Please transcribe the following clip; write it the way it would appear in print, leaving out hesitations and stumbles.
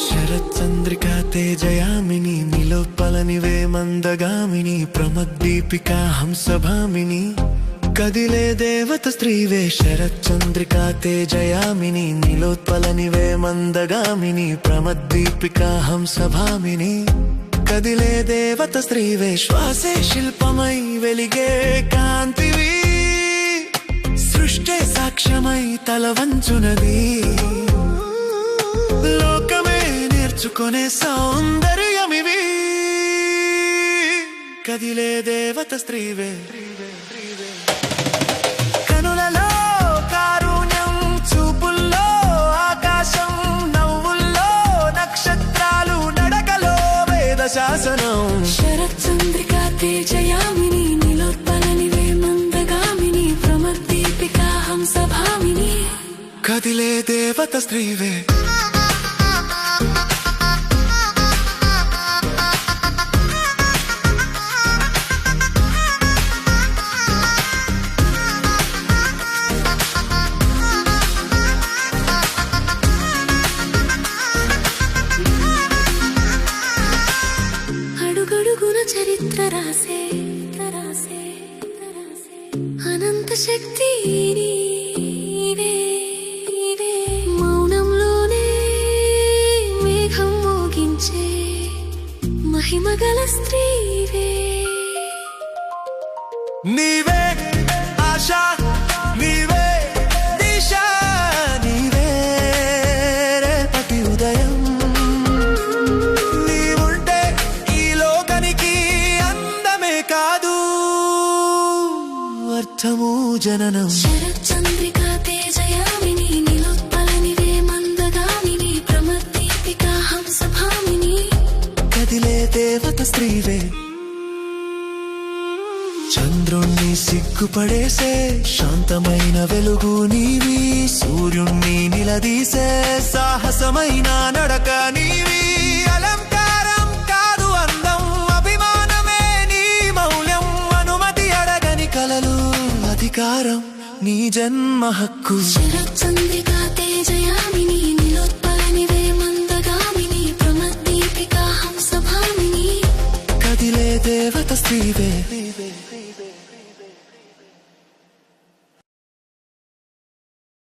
శరచంద్రికా తేజయామిని నిలోత్పలనివే మందగామిని ప్రమద్దీపికా హంసభామిని కదిలే దేవత స్త్రీవే శరచంద్రికా తేజయామిని నిలోత్పలనివే మందగామిని ప్రమద్దీపికా హంసభామిని కదిలే దేవత స్త్రీవే శ్వాసే శిల్పమై వెలిగే కాంతివి సృష్టి సాక్ష్యమై తల వంచునది లోకమే నేర్చుకునే సౌందర్యమివి కదిలే దేవత స్త్రీవే కనులలో కారుణ్యం చూపుల్లో ఆకాశం నవ్వుల్లో నక్షత్రాలు నడకలో వేద శాసనం శరచంద్రికా తేజయామిని నిలోత్పలనివే మందగామిని ప్రమద్దీపికా హంసభామిని కదిలే దేవత స్త్రీవే అడుగడుగున చరిత్ర రాసే అనంత శక్తి నీవే మౌనంలోనే మేఘం మోగించే మహిమగల స్త్రీవే నీవే ఆశా నీవే దిశ నీవే రేపటి ఉదయం నీవుంటే ఈ లోకానికి అందమే కాదు అర్థము జననం శరచంద్రికా తేజయామిని నిలోత్పలనివే మందగామిని ప్రమద్దీపికా హంసభామిని కదిలే దేవత స్త్రీవే చంద్రుణ్ణి సిగ్గుపడేసే శాంతమైన వెలుగు నీవి సూర్యుణ్ణి నిలదీసే సాహసమైన నడక నీవి అలంకారం కాదు అందం అభిమానమే నీ మౌల్యం అనుమతి అడగని కలలు అధికారం నీ జన్మ హక్కు శరచంద్రికా తేజయామిని నిలోత్పలనివే మందగామిని ప్రమద్దీపికా హంసభామిని కదిలే దేవత స్త్రీవే